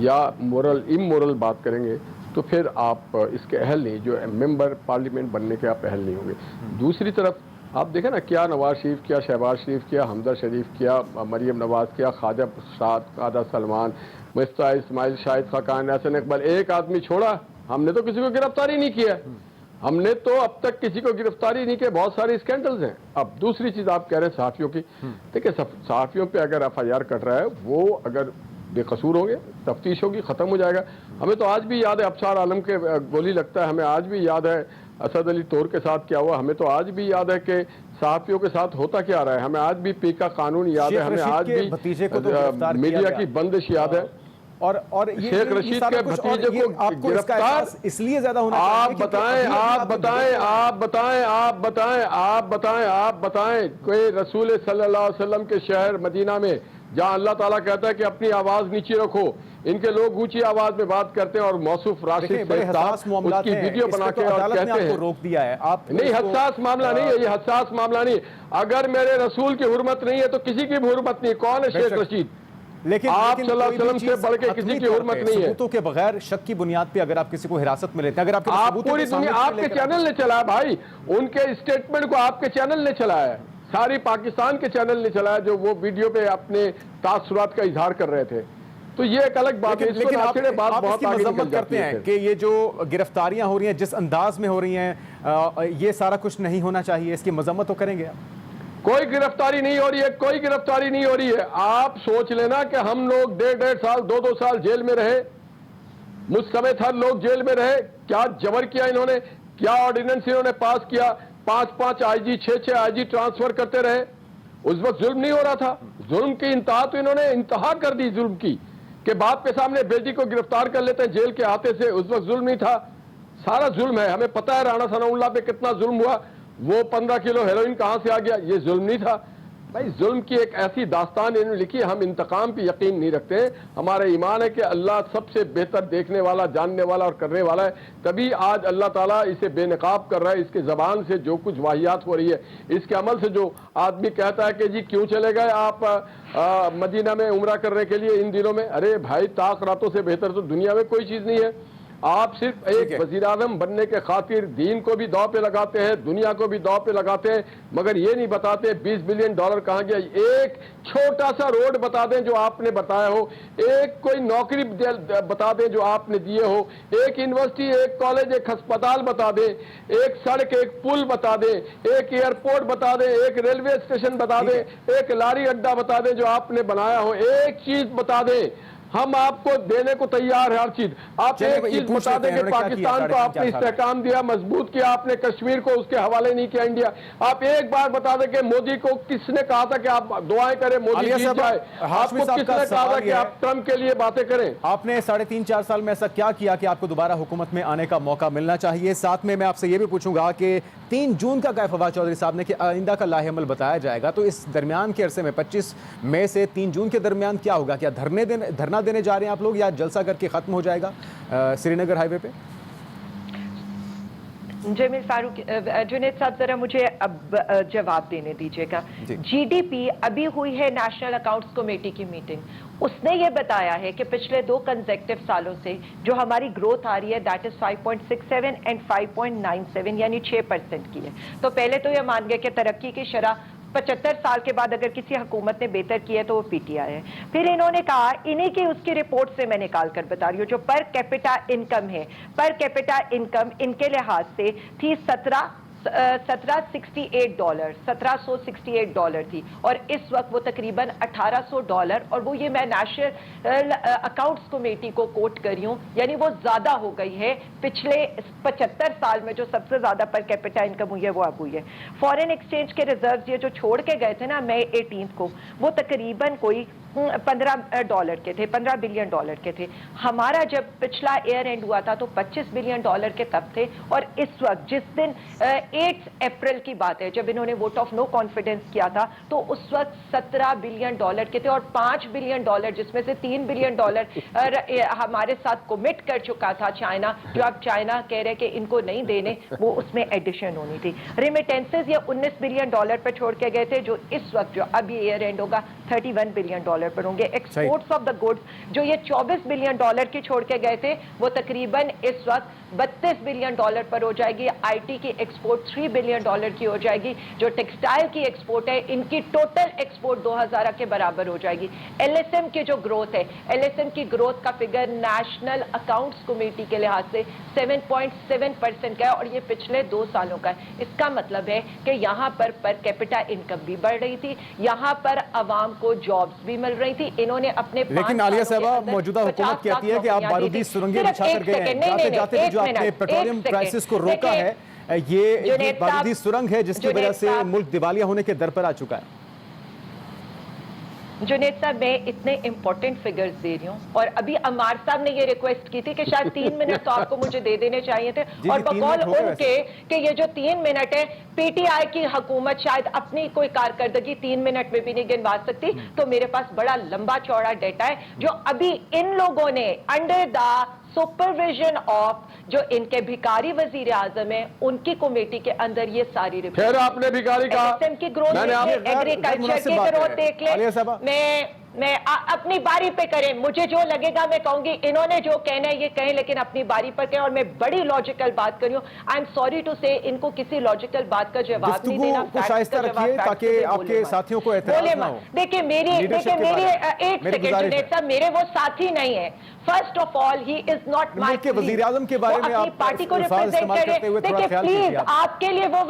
یا امورل بات کریں گے، تو پھر آپ اس کے اہل نہیں، جو ممبر پارلیمنٹ بننے کے آپ اہل نہیں ہوں گے۔ دوسری طرف آپ دیکھیں نا، کیا نواز شریف، کیا شہباز شریف، کیا حمزہ شریف، کیا مریم نواز، کیا خواجہ شاد، خواجہ سلمان، مفتاح اسماعیل، شاہد خاقان، احسن اقبال، ایک آدمی چھوڑا، ہم نے تو کسی کو گرفتاری نہیں کیا، ہم نے تو اب تک کسی کو گرفتاری نہیں کیا، بہت سارے اسکینڈلز ہیں۔ اب دوسری چیز آپ کہہ رہے ہیں صحافیوں کی، دیکھیں صحافیوں پہ اگر ایف آئی آر کٹ رہا ہے، وہ اگر بے قصور ہوں گے، تفتیش ہوگی، ختم ہو جائے گا۔ ہمیں تو آج بھی یاد ہے ابصار عالم کے گولی لگتا ہے، ہمیں آج بھی یاد ہے اسد علی طور کے ساتھ کیا ہوا، ہمیں تو آج بھی یاد ہے کہ صحافیوں کے ساتھ ہوتا کیا رہا ہے، ہمیں آج بھی پی کا قانون یاد ہے، ہمیں آج بھی میڈیا کی بندش یاد ہے، اور شیخ رشید کے بھتیجے کو گرفتار اس لیے زیادہ ہونا آپ بتائیں کوئی رسول صلی اللہ علیہ وسلم کے شہر مدینہ میں جہاں اللہ تعالیٰ کہتا ہے کہ اپنی آواز نیچے رکھو، ان کے لوگ اونچی آواز میں بات کرتے ہیں، اور موصوف راشد اس کی ویڈیو بنا کے اور کہتے ہیں روک دیا ہے۔ نہیں، حساس معاملہ نہیں ہے، یہ حساس معاملہ نہیں، اگر میرے رسول کی حرمت نہیں ہے تو کسی کی بھی حرمت نہیں۔ کون ہے شیخ رشید؟ لیکن آپ صلی اللہ علیہ وسلم سے بڑھ کے کسی کی حرمت نہیں ہے۔ ثبوتوں کے بغیر شک کی بنیاد پہ اگر آپ کسی کو حراست میں لیتے ہیں، اگر آپ پوری دنیا، آپ کے چینل نے چلایا بھائی، ان کے اسٹیٹمنٹ کو آپ کے چینل نے چلایا ہے، ساری پاکستان کے چینل نے چلایا، جو وہ ویڈیو پہ اپنے تاثرات کا اظہار کر رہے تھے۔ تو یہ ایک الگ بات ہے، لیکن آپ اس کی مذمت کرتے ہیں کہ یہ جو گرفتاریاں ہو رہی ہیں جس انداز میں ہو رہی ہیں، یہ سارا کچھ نہیں ہونا چاہیے، اس کی مذمت تو کریں گے آپ؟ کوئی گرفتاری نہیں ہو رہی ہے، کوئی گرفتاری نہیں ہو رہی ہے۔ آپ سوچ لینا کہ ہم لوگ 1.5 سال 2 سال جیل میں رہے، مجھ سمیت ہر لوگ جیل میں رہے، کیا جبر کیا انہوں نے، کیا آرڈیننس انہوں نے پاس کیا، 5 آئی جی 6 آئی جی ٹرانسفر کرتے رہے۔ اس وقت ظلم نہیں ہو رہا تھا؟ ظلم کی انتہا تو انہوں نے انتہا کر دی ظلم کی، کہ باپ کے سامنے بیٹی کو گرفتار کر لیتے ہیں جیل کے ہاتھے سے۔ اس وقت ظلم نہیں تھا، سارا ظلم ہے، ہمیں پتہ ہے رانا ثناء اللہ پہ کتنا ظلم ہوا، وہ 15 کلو ہیروئن کہاں سے آ گیا، یہ ظلم نہیں تھا بھائی؟ ظلم کی ایک ایسی داستان انہوں نے لکھی، ہم انتقام پہ یقین نہیں رکھتے، ہمارا ایمان ہے کہ اللہ سب سے بہتر دیکھنے والا، جاننے والا اور کرنے والا ہے، تبھی آج اللہ تعالیٰ اسے بے نقاب کر رہا ہے۔ اس کے زبان سے جو کچھ واہیات ہو رہی ہے، اس کے عمل سے جو آدمی کہتا ہے کہ جی کیوں چلے گئے آپ مدینہ میں عمرہ کرنے کے لیے ان دنوں میں، ارے بھائی طاق راتوں سے بہتر تو دنیا میں کوئی چیز نہیں ہے۔ آپ صرف ایک وزیر اعظم بننے کے خاطر دین کو بھی داؤ پہ لگاتے ہیں، دنیا کو بھی داؤ پہ لگاتے ہیں، مگر یہ نہیں بتاتے $20 بلین کہاں گیا۔ ایک چھوٹا سا روڈ بتا دیں جو آپ نے بتایا ہو، ایک کوئی نوکری بتا دیں جو آپ نے دیے ہو، ایک یونیورسٹی، ایک کالج، ایک ہسپتال بتا دیں، ایک سڑک، ایک پل بتا دیں، ایک ایئرپورٹ بتا دیں، ایک ریلوے اسٹیشن بتا دیں، ایک لاری اڈا بتا دیں جو آپ نے بنایا ہو، ایک چیز بتا دیں، ہم آپ کو دینے کو تیار ہے ہر چیز۔ آپ ایک چیز بتا دیں کہ پاکستان کو آپ نے استحکام دیا، مضبوط کیا، آپ نے کشمیر کو اس کے حوالے نہیں کیا انڈیا۔ آپ ایک بار بتا دیں کہ مودی کو کس نے کہا تھا کہ آپ دعائیں کریں مودی جیت جائے؟ آپ کو کس نے کہا تھا کہ آپ ٹرمپ کے لیے باتیں کریں؟ آپ نے 3.5-4 سال میں ایسا کیا کیا کہ آپ کو دوبارہ حکومت میں آنے کا موقع ملنا چاہیے؟ ساتھ میں آپ سے یہ بھی پوچھوں گا کہ 3 جون کا فواد چودھری صاحب نے کہ آئندہ کا لاہ عمل بتایا جائے گا، تو اس درمیان کے عرصے میں 25 مئی سے 3 جون کے درمیان کیا ہوگا؟ کیا دھرنا دینے جا رہے ہیں آپ لوگ یا جلسہ کر کے ختم ہو جائے گا سری نگر ہائی وے پہ؟ जमील फारूक, जुनेद साहब जरा मुझे अब जवाब देने दीजिएगा। जीडीपी अभी हुई है नेशनल अकाउंट्स कमेटी की मीटिंग, उसने ये बताया है कि पिछले 2 कंसेक्टिव सालों से जो हमारी ग्रोथ आ रही है दैट इज 5.67 एंड 5.97 यानी 6% की है। तो पहले तो ये मान गए कि तरक्की की शरह 75 साल के बाद अगर किसी हुकूमत ने बेहतर किया है तो वो पीटीआई है। फिर इन्होंने कहा, इन्हीं की उसकी रिपोर्ट से मैं निकाल कर बता रही हूँ, जो पर कैपिटा इनकम है, पर कैपिटा इनकम इनके लिहाज से थी $1768 थी और इस वक्त वो तकरीबन $1800, और वो ये मैं नेशनल अकाउंट्स कमेटी को कोट कर रही हूँ, यानी वो ज्यादा हो गई है पिछले 75 साल में। जो सबसे ज्यादा पर कैपिटा इनकम हुई है वो अब हुई है। फॉरेन एक्सचेंज के रिजर्व्स ये जो छोड़ के गए थे ना मई 18 को, वो तकरीबन कोई $15 के थे, $15 बिलियन के थे। हमारा जब पिछला ईयर एंड हुआ था तो $25 बिलियन के तब थे, और इस वक्त जिस दिन 8 अप्रैल की बात है जब इन्होंने वोट ऑफ नो कॉन्फिडेंस किया था तो उस वक्त $17 बिलियन के थे, और $5 बिलियन जिसमें से $3 बिलियन हमारे साथ कमिट कर चुका था चाइना, जो अब चाइना कह रहे कि इनको नहीं देने, वो उसमें एडिशन होनी थी। रेमिटेंसेज ये $19 बिलियन पर छोड़ के गए थे, जो इस वक्त जो अभी ईयर एंड होगा $31 बिलियन पर होंगे। एक्सपोर्ट्स ऑफ द गुड्स जो ये $24 बिलियन की छोड़ के गए थे वो तकरीबन इस वक्त $32 बिलियन पर हो जाएगी। आईटी की एक्सपोर्ट $3 बिलियन की हो जाएगी। जो टेक्सटाइल की एक्सपोर्ट है इनकी टोटल एक्सपोर्ट 2000 के बराबर हो जाएगी। एलएसएम की जो ग्रोथ है, एलएसएम की ग्रोथ का फिगर नेशनल अकाउंट्स कमेटी के लिहाज से 7.7% का है, और ये पिछले 2 सालों का है। इसका मतलब है कि यहाँ पर कैपिटा इनकम भी बढ़ रही थी, यहाँ पर अवाम को जॉब्स भी मिल रही थी। इन्होंने अपने, लेकिन आलिया साहबा, मौजूदा हुकूमत कहती है कि आप बारूदी सुरंगें बिछा कर गए हैं, जाते जाते जो आपने पेट्रोलियम क्राइसिस को रोका है, ये बारूदी सुरंग है जिसकी वजह से मुल्क दिवालिया होने के दर पर आ चुका है। जुनेद साहब, मैं इतने इंपॉर्टेंट फिगर्स दे रही हूँ, और अभी अमार साहब ने ये रिक्वेस्ट की थी कि शायद 3 मिनट तो आपको मुझे दे देने चाहिए थे, और बकौल उनके कि ये जो 3 मिनट है, पीटीआई की हुकूमत शायद अपनी कोई कारकर्दगी 3 मिनट में भी नहीं गिनवा सकती। तो मेरे पास बड़ा लंबा चौड़ा डेटा है जो अभी इन लोगों ने अंडर द सुपरविजन ऑफ जो इनके भिखारी वजीर आजम है उनकी कमेटी के अंदर ये सारी रिपोर्ट। फिर आपने भिखारी कहा, की ग्रोथ, एग्रीकल्चर की ग्रोथ देख ले, मैं अपनी बारी पे करें, मुझे जो लगेगा मैं कहूंगी, इन्होंने जो कहना है ये कहें, लेकिन अपनी बारी पर कहें। और मैं बड़ी लॉजिकल बात कर रही हूँ, आई एम सॉरी टू से, इनको किसी लॉजिकल बात का जवाब नहीं देना, ताकि आपके साथियों को एतराज ना हो। देखिए मेरी एक सेकंड जुनेद साहब, मेरे वो साथी नहीं है। First of all he is not my वजीर आजम के बारे में अपनी पार्टी को रिप्रेजेंट करें। देखिए प्लीज आपके लिए वो,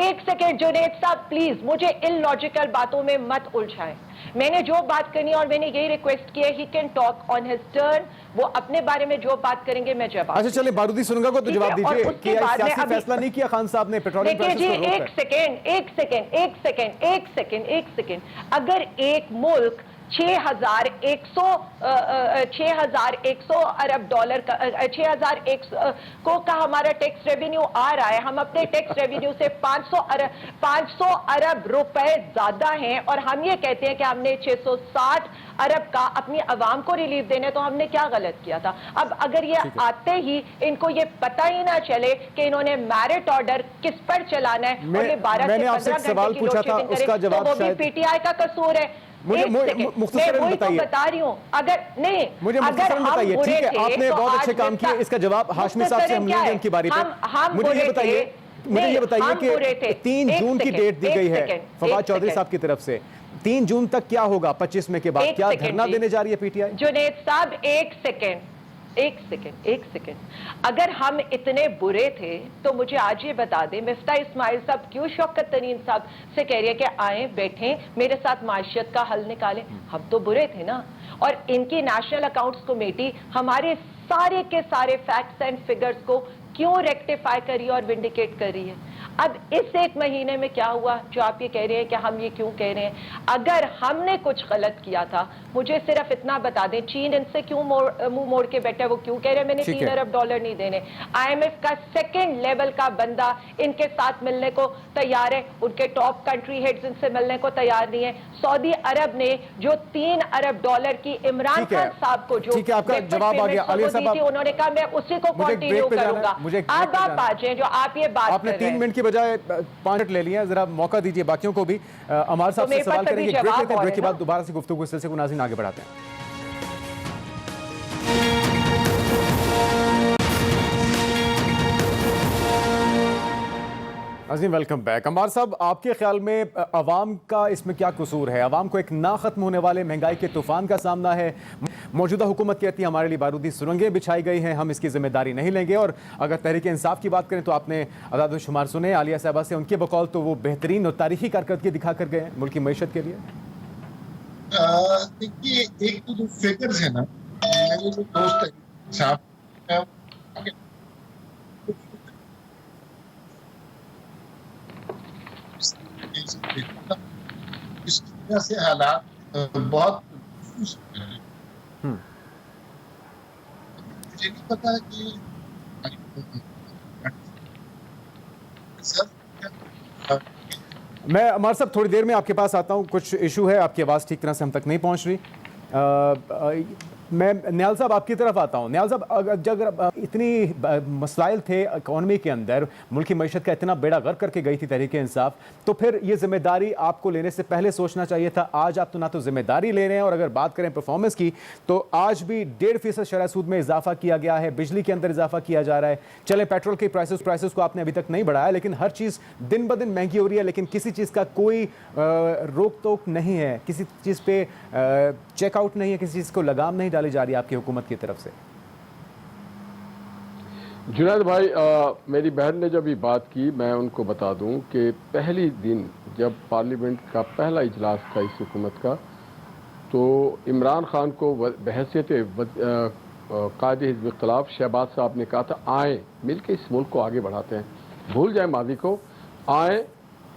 एक सेकंड जुनेद साहब प्लीज मुझे इलॉजिकल बातों में मत उलझाएं। मैंने जो बात करनी है और मैंने यही रिक्वेस्ट की है, he can talk on his turn, वो अपने बारे में जो बात करेंगे मैं जवाब। अच्छा चले, बारूदी सुरंगा को तो जवाब दीजिए कि सियासी फैसला नहीं किया खान साहब ने पेट्रोलियम प्राइसेस को रोककर। एक सेकंड, अगर एक मुल्क 6,100 अरब डॉलर का 6,100 का हमारा टैक्स रेवेन्यू आ रहा है, हम अपने टैक्स रेवेन्यू से 500 अरब रुपए ज्यादा हैं, और हम ये कहते हैं कि हमने 660 अरब का अपनी आवाम को रिलीफ देने, तो हमने क्या गलत किया था? अब अगर ये आते ही इनको ये पता ही ना चले कि इन्होंने मैरिट ऑर्डर किस पर चलाना है, और ये 12 से 15 घंटे की लोड शेडिंग करे, तो वो भी पीटीआई का कसूर है। मुझे मुख्तसरन बताइए, बता रही हूँ, अगर नहीं मुझे मुख्तसरन बताइए, ठीक है आपने बहुत अच्छे काम किए, इसका जवाब हाशमी साहब से हम लेंगे उनकी बारी पे। मुझे ये बताइए कि 3 जून की डेट दी गई है फवाद चौधरी साहब की तरफ से, 3 जून तक क्या होगा 25 मई के बाद? क्या धरना देने जा रही है पीटीआई? जुनेद साहब एक सेकंड, अगर हम इतने बुरे थे तो मुझे आज ये बता दें, मिफ्ता इस्माइल साहब क्यों शौकत तरीन साहब से कह रही है कि आए बैठें मेरे साथ माशियत का हल निकालें? हम तो बुरे थे ना, और इनकी नेशनल अकाउंट्स कमेटी हमारे सारे के सारे फैक्ट्स एंड फिगर्स को क्यों रेक्टिफाई कर रही है और विंडिकेट कर रही है? اب اس ایک مہینے میں کیا ہوا جو آپ یہ کہہ رہے ہیں کہ ہم یہ کیوں کہہ رہے ہیں؟ اگر ہم نے کچھ غلط کیا تھا مجھے صرف اتنا بتا دیں چین ان سے کیوں منہ موڑ کے بیٹھا ہے؟ وہ کیوں کہہ رہے ہیں میں نے $3 ارب نہیں دینے؟ آئی ایم ایف کا سیکنڈ لیول کا بندہ ان کے ساتھ ملنے کو تیار ہے، ان کے ٹاپ کنٹری ہیڈز ان سے ملنے کو تیار نہیں ہے۔ سعودی عرب نے جو $3 ارب کی عمران خان صاحب کو جو انہوں نے کہا میں اسی کو کنٹینیو کروں گا۔ اب آپ آ جائیں جو آپ یہ بات آپ نے 3 منٹ کی بجائے 5 منٹ لے لیے، ذرا موقع دیجیے باقیوں کو بھی۔ عمار صاحب سے سوال کریں گے، بریک لیتے ہیں، بریک کے بعد دوبارہ سے گفتگو اس سلسلے کو ناظرین آگے بڑھاتے ہیں۔ ناظرین ویلکم بیک۔ عمار صاحب، آپ کے خیال میں عوام کا اس میں کیا قصور ہے؟ عوام کو ایک نہ ختم ہونے والے مہنگائی کے طوفان کا سامنا ہے، موجودہ حکومت کہتی ہے ہمارے لیے بارودی سرنگیں بچھائی گئی ہیں، ہم اس کی ذمہ داری نہیں لیں گے، اور اگر تحریک انصاف کی بات کریں تو آپ نے اعداد و شمار سنے عالیہ صاحبہ سے، ان کے بقول تو وہ بہترین اور تاریخی کارکردگی دکھا کر گئے ہیں ملک کی معیشت کے لیے۔ دیکھیے ایک تو جو فگرز ہیں نا، میرے جو دوست ہیں صاحب اس طرح سے حالات بہت مجھے نہیں پتا کہ میں عمار صاحب تھوڑی دیر میں آپ کے پاس آتا ہوں، کچھ ایشو ہے، آپ کی آواز ٹھیک طرح سے ہم تک نہیں پہنچ رہی۔ میں نیال صاحب آپ کی طرف آتا ہوں۔ نیال صاحب، اگر اتنی مسائل تھے اکانومی کے اندر، ملک کی معیشت کا اتنا بیڑا غرق کر کے گئی تھی تحریک انصاف، تو پھر یہ ذمہ داری آپ کو لینے سے پہلے سوچنا چاہیے تھا۔ آج آپ تو نہ تو ذمہ داری لے رہے ہیں، اور اگر بات کریں پرفارمنس کی تو آج بھی 1.5% شرح سود میں اضافہ کیا گیا ہے، بجلی کے اندر اضافہ کیا جا رہا ہے۔ چلیں پیٹرول کے پرائسز کو آپ نے ابھی تک نہیں بڑھایا، لیکن ہر چیز دن بدن مہنگی ہو رہی ہے، لیکن کسی چیز کا کوئی روک ٹوک نہیں ہے، کسی چیز پہ چیک آؤٹ نہیں ہے، کسی چیز کو لگام نہیں ڈالی جا رہی ہے آپ کی حکومت کی طرف سے۔ جنید بھائی، میری بہن نے جب یہ بات کی، میں ان کو بتا دوں کہ پہلی دن جب پارلیمنٹ کا پہلا اجلاس تھا اس حکومت کا، تو عمران خان کو بحیثیت قائد حزب اختلاف شہباز صاحب نے کہا تھا آئیں مل کے اس ملک کو آگے بڑھاتے ہیں، بھول جائیں ماضی کو، آئیں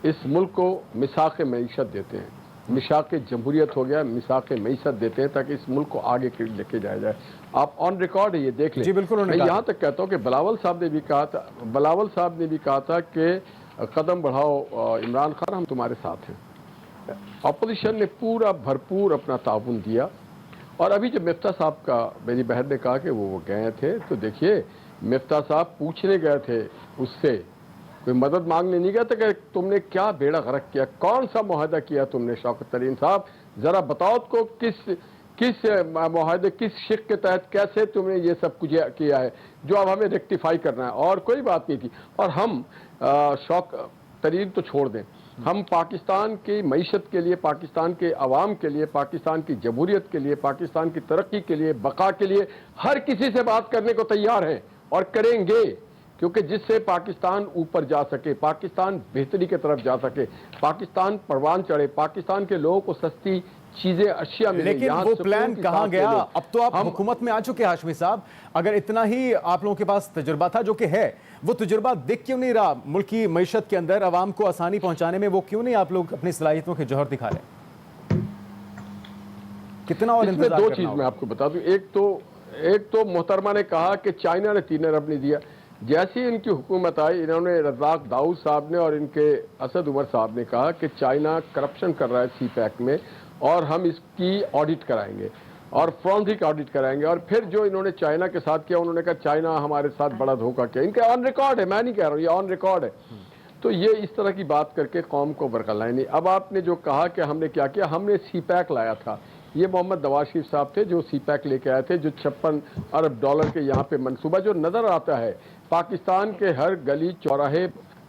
اس ملک کو میثاق معیشت دیتے ہیں، میثاق جمہوریت ہو گیا، میثاق معیشت دیتے ہیں تاکہ اس ملک کو آگے لے کے جایا جائے۔ آپ آن ریکارڈ ہے، یہ دیکھ لیں۔ جی بالکل، میں یہاں تک کہتا ہوں کہ بلاول صاحب نے بھی کہا تھا کہ قدم بڑھاؤ عمران خان، ہم تمہارے ساتھ ہیں۔ اپوزیشن نے پورا بھرپور اپنا تعاون دیا، اور ابھی جب مفتاح صاحب کا میری بہن نے کہا کہ وہ گئے تھے، تو دیکھیے مفتاح صاحب پوچھنے گئے تھے اس سے، کوئی مدد مانگنے نہیں گیا تھا کہ تم نے کیا بیڑا غرق کیا، کون سا معاہدہ کیا تم نے شوکت ترین صاحب، ذرا بتاؤ کو کس معاہدے، کس شق کے تحت کیسے تم نے یہ سب کچھ کیا ہے جو اب ہمیں ریکٹیفائی کرنا ہے، اور کوئی بات نہیں تھی۔ اور ہم شوکت ترین تو چھوڑ دیں، ہم پاکستان کی معیشت کے لیے، پاکستان کے عوام کے لیے، پاکستان کی جمہوریت کے لیے، پاکستان کی ترقی کے لیے، بقا کے لیے ہر کسی سے بات کرنے کو تیار ہیں اور کریں گے، کیونکہ جس سے پاکستان اوپر جا سکے، پاکستان بہتری کی طرف جا سکے، پاکستان پروان چڑھے، پاکستان کے لوگوں کو سستی چیزیں، اشیاء ملے۔ لیکن وہ پلان کہاں گیا؟ اب تو آپ حکومت میں آ چکے ہاشمی صاحب، اگر اتنا ہی آپ لوگوں کے پاس تجربہ تھا، جو کہ ہے، وہ تجربہ دکھ کیوں نہیں رہا ملک کی معیشت کے اندر عوام کو آسانی پہنچانے میں؟ وہ کیوں نہیں آپ لوگ اپنی صلاحیتوں کے جوہر دکھا رہے؟ کتنا اور انتظار کرنا ہوگا؟ دو چیز میں آپ کو بتا دوں، ایک تو محترمہ نے کہا کہ چائنا نے 3 ارب نہیں دیا۔ جیسی ان کی حکومت آئی، انہوں نے رزاق داؤد صاحب نے اور ان کے اسد عمر صاحب نے کہا کہ چائنا کرپشن کر رہا ہے سی پیک میں، اور ہم اس کی آڈٹ کرائیں گے، اور فرانزک آڈٹ کرائیں گے۔ اور پھر جو انہوں نے چائنا کے ساتھ کیا، انہوں نے کہا چائنا ہمارے ساتھ بڑا دھوکہ کیا۔ ان کے آن ریکارڈ ہے، میں نہیں کہہ رہا ہوں، یہ آن ریکارڈ ہے۔ تو یہ اس طرح کی بات کر کے قوم کو برقلائیں نہیں۔ اب آپ نے جو کہا کہ ہم نے کیا کیا، ہم نے سی پیک لایا تھا، یہ محمد نواز شریف صاحب تھے جو سی پیک لے کے آئے تھے، جو $56 ارب کے یہاں پہ منصوبہ جو نظر آتا ہے پاکستان کے ہر گلی چوراہے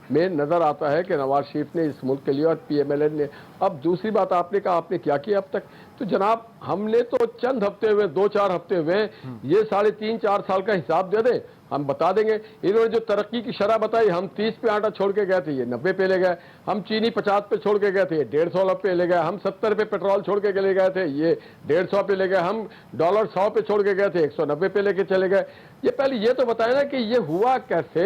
میں نظر آتا ہے کہ نواز شریف نے اس ملک کے لیے اور پی ایم ایل این نے अब दूसरी बात आपने कहा आपने क्या किया अब तक, तो जनाब हमने तो चंद हफ्ते हुए, 2-4 हफ्ते हुए, ये 3.5-4 साल का हिसाब दे दें हम बता देंगे। इन्होंने जो तरक्की की शरह बताई, हम 30 पे आटा छोड़ के गए थे, ये 90 पे ले गए। हम चीनी 50 पे छोड़ के गए थे, ये 150 पे ले गए। हम 70 पे पेट्रोल छोड़ के ले गए थे, ये 150 पे ले गए। हम डॉलर 100 पे छोड़ के गए थे, 190 पे लेके चले गए। ये पहले ये तो बताए ना कि ये हुआ कैसे,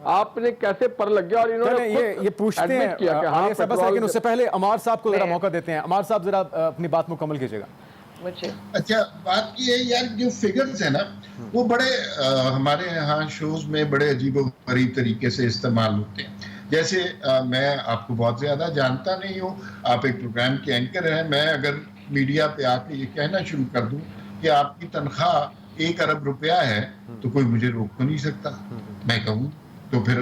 आपने कैसे पर लग गया। और इन्होंने ये पूछते हैं किया कि हाँ, लेकिन उससे पहले अमार साहब को जरा मौका देते हैं। अमार साहब जरा अपनी बात मुकम्मल कीजिएगा। अच्छा, बात की है यार, जो फिगर्स है ना वो बड़े हमारे यहाँ शोज में बड़े अजीबोगरीब तरीके से इस्तेमाल होते हैं। जैसे मैं आपको बहुत ज्यादा जानता नहीं हूँ, आप एक प्रोग्राम के एंकर हैं। मैं अगर मीडिया पे आके ये कहना शुरू कर दूं कि आपकी तनख्वाह 1 अरब रुपया है तो कोई मुझे रोक तो नहीं सकता। मैं कहूँ तो फिर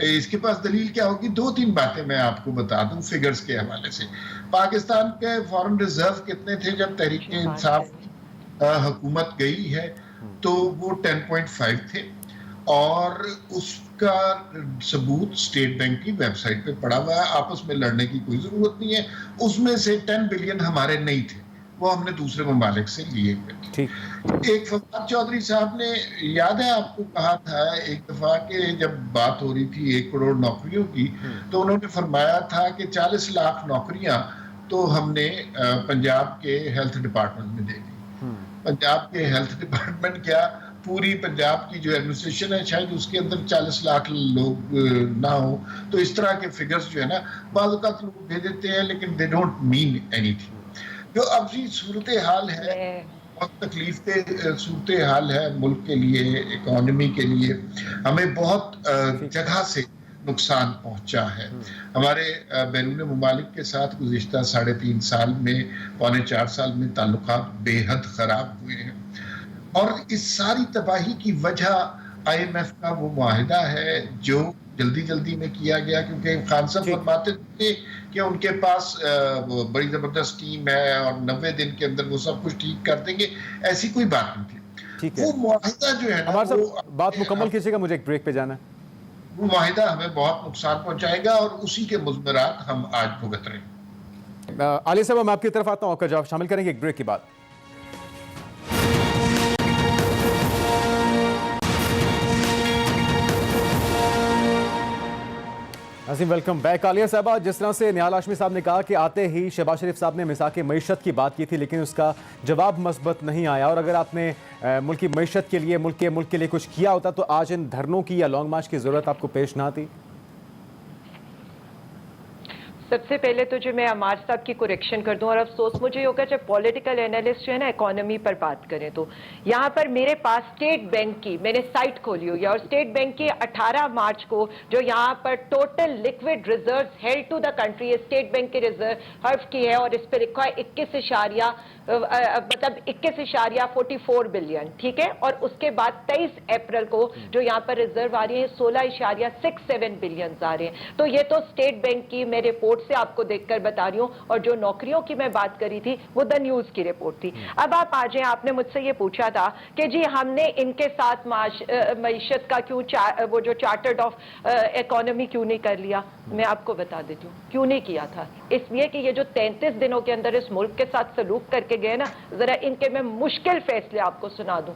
इसके पास दलील क्या होगी? 2-3 बातें मैं आपको बता दूं फिगर्स के हवाले से। पाकिस्तान के फॉरेन रिजर्व कितने थे जब तहरीक-ए-इंसाफ हुकूमत गई है? तो वो 10.5 थे, और उसका सबूत स्टेट बैंक की वेबसाइट पे पड़ा हुआ है। आपस में लड़ने की कोई जरूरत नहीं है। उसमें से 10 बिलियन हमारे नहीं थे, वो हमने दूसरे ममालिक से लिए हुए थे। एक फवाद चौधरी साहब ने, याद है आपको, कहा था एक दफा कि जब बात हो रही थी 1 करोड़ नौकरियों की, तो उन्होंने फरमाया था कि 40 लाख नौकरियां तो हमने पंजाब के हेल्थ डिपार्टमेंट में दे दी। पंजाब के हेल्थ डिपार्टमेंट क्या, पूरी पंजाब की जो एडमिनिस्ट्रेशन है, शायद उसके अंदर 40 लाख लोग ना हो। तो इस तरह के फिगर्स जो है ना, बाज़ औक़ात लोग दे देते हैं लेकिन दे डोंट मीन एनीथिंग। जो अभी सूरत हाल है, बहुत तकलीफ सूरत हाल है मुल्क के लिए, इकोनॉमी के लिए। हमें बहुत जगह से नुकसान पहुंचा है। हमारे बैरून मुमालिक के साथ गुज़िश्ता 3.5 साल में, 3.25 साल में ताल्लुकात बेहद ख़राब हुए हैं, और इस सारी तबाही की वजह IMF का वो मुआहिदा है जो जल्दी में किया गया, क्योंकि खान साहब फरमाते थे कि उनके पास बड़ी ज़बरदस्त टीम है और 90 दिन के अंदर वो सब कुछ ठीक कर देंगे। ऐसी कोई बात नहीं थी। वो मुआहिदा जो है ना, वो बात मुकम्मल कीजिएगा, मुझे एक ब्रेक पे जाना है। वो मुआहिदा हमें बहुत नुकसान पहुंचाएगा और उसी के मुज़मरात हम आज भुगत रहे हैं। आलिया साहब, मैं आपकी तरफ आता हूँ, आपका जवाब शामिल करेंगे एक ब्रेक के बाद। नाज़रीन, वेलकम बैक। आलिया साहबा, जिस तरह से निहाल हाशमी साहब ने कहा कि आते ही शहबाज शरीफ साहब ने मिसाक मईशत की बात की थी, लेकिन उसका जवाब मस्बत नहीं आया, और अगर आपने मुल्क की मईशत के लिए, मुल्क के लिए कुछ किया होता तो आज इन धरनों की या लॉन्ग मार्च की ज़रूरत आपको पेश ना आती। सबसे पहले तो जो मैं अमार साहब की करेक्शन कर दूं, और अफसोस मुझे होगा जब पॉलिटिकल एनालिस्ट जो है ना इकोनॉमी पर बात करें, तो यहाँ पर मेरे पास स्टेट बैंक की मैंने साइट खोली हुई है, और स्टेट बैंक की 18 मार्च को जो यहाँ पर total liquid reserves held to the country state bank की रिजर्व की है, और इस पर लिखा है 21.44 बिलियन, ठीक है। और उसके बाद 23 अप्रैल को जो यहाँ पर रिजर्व आ रही है 16.67 बिलियन आ रहे हैं। तो ये तो स्टेट बैंक की मैं रिपोर्ट से आपको देखकर बता रही हूं, और जो नौकरियों की मैं बात करी थी वो द न्यूज की रिपोर्ट थी। अब आप आ जाए, आपने मुझसे ये पूछा था कि जी हमने इनके साथ मईशत का क्यों वो जो चार्टर्ड ऑफ इकोनॉमी क्यों नहीं कर लिया। मैं आपको बता देती हूँ क्यों नहीं किया था। इसलिए कि ये जो 33 दिनों के अंदर इस मुल्क के साथ सलूक करके गए ना, जरा इनके मैं मुश्किल फैसले आपको सुना दूं।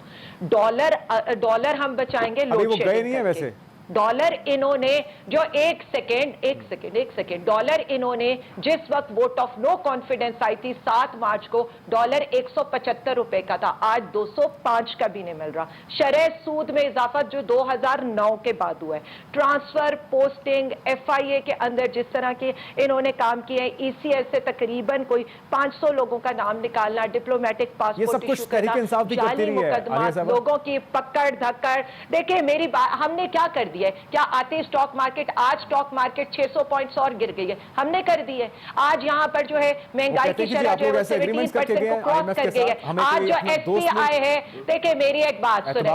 डॉलर हम बचाएंगे, लोड शेडिंग नहीं है वैसे। डॉलर इन्होंने जो एक सेकेंड डॉलर इन्होंने जिस वक्त वोट ऑफ नो कॉन्फिडेंस आई थी 7 मार्च को, डॉलर 175 रुपए का था, आज 205 का भी नहीं मिल रहा। शरह सूद में इजाफा जो 2009 के बाद हुआ है। ट्रांसफर, पोस्टिंग, FIA के अंदर जिस तरह के इन्होंने काम किए हैं, ECS से तकरीबन कोई 500 लोगों का नाम निकालना, डिप्लोमेटिक पासपोर्ट इशू करना, जाली मुकदमा, लोगों की पकड़ धक्कड़। देखिए मेरी बात, हमने क्या कर दिया है? क्या आते स्टॉक मार्केट, आज स्टॉक मार्केट 600 पॉइंट्स और गिर गई है, हमने कर दी है। आज यहाँ पर जो है महंगाई की शरह जो है 17% को क्रॉस कर गई है। आज जो SPI है, देखिए मेरी एक बात सुने,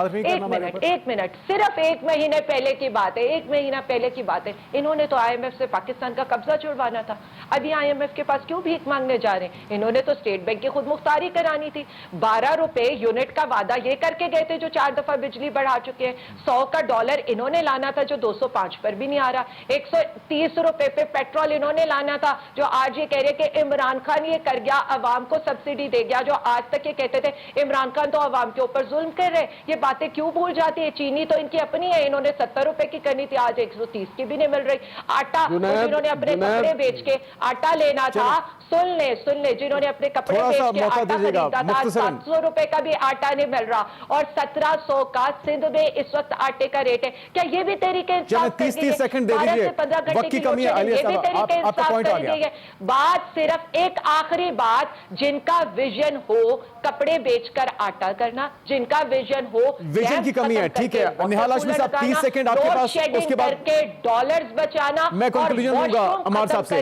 एक मिनट, सिर्फ 1 महीने पहले की बात है, 1 महीना पहले की बात है। इन्होंने तो IMF से पाकिस्तान का कब्जा छुड़वाना था, अभी IMF के पास क्यों भीख मांगने जा रहे हैं? इन्होंने तो स्टेट बैंक की खुद मुख्तारी करानी थी। 12 रुपए यूनिट का वादा ये करके गए थे जो 4 दफा बिजली बढ़ा चुके हैं। 100 का डॉलर इन्होंने लाना था जो 205 पर भी नहीं आ रहा, 130 रुपए पे पेट्रोल इन्होंने लाना था जो आज ये कह रहे कि इमरान खान ये कर गया, अवाम को सब्सिडी दे गया, जो आज तक ये कहते थे इमरान खान तो अवाम के ऊपर जुल्म कर रहे। ये बातें क्यों भूल जाती है? चीनी तो इनकी अपनी है, इन्होंने 70 रुपए की करनी थी, आज 130 की भी नहीं मिल रही। आटा जिन्होंने अपने कपड़े बेच के आटा लेना था, सुन ले, जिन्होंने अपने कपड़े बेच के आटा खरीदा था, 700 रुपए का भी आटा नहीं मिल रहा और 1700 का सिंध में इस वक्त आटे का रेट है। क्या ये भी तरीके इंसाफ? 30 सेकंड दे दीजिए, वक्त की कमी है। आलिया साहब, आपका पॉइंट आ गया। बात सिर्फ एक आखिरी बात, जिनका विजन हो कपड़े बेचकर आटा करना, जिनका विजन हो, विजन की कमी है, ठीक है। निहाल हाशमी साहब 30 सेकंड आपके पास, उसके बाद करके डॉलर्स बचाना, मैं कंक्लूजन दूंगा अमर साहब से।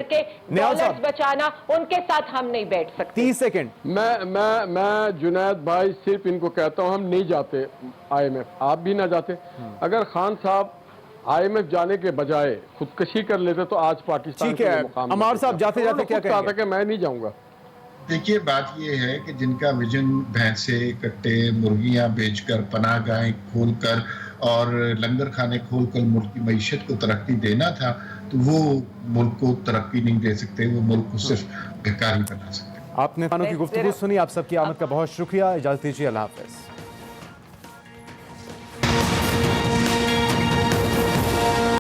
निहाल साहब बचाना, उनके साथ हम नहीं बैठ सकते। 30 सेकंड। मैं जुनैद भाई सिर्फ इनको कहता हूं, हम नहीं जाते IMF, आप भी ना जाते। अगर खान साहब IMF जाने के बजाय खुदकशी कर लेते तो आज पाकिस्तान ठीक है। अमर साहब जाते जाते क्या कहेंगे? कि मैं नहीं जाऊंगा। देखिए, बात ये है कि जिनका विजन भैंसे, कट्टे, मुर्गियां बेचकर, पनाह गाहें खोलकर और लंगर खाने खोलकर मुल्क की मईशत को तरक्की देना था, तो वो मुल्क को तरक्की नहीं दे सकते, वो मुल्क को सिर्फ बेकार ही बना सकते। आपने खानों की गुफ्तगू सुनी, आप सबकी आमद का बहुत शुक्रिया। इजाजत दीजिए, अल्लाह हाफिज।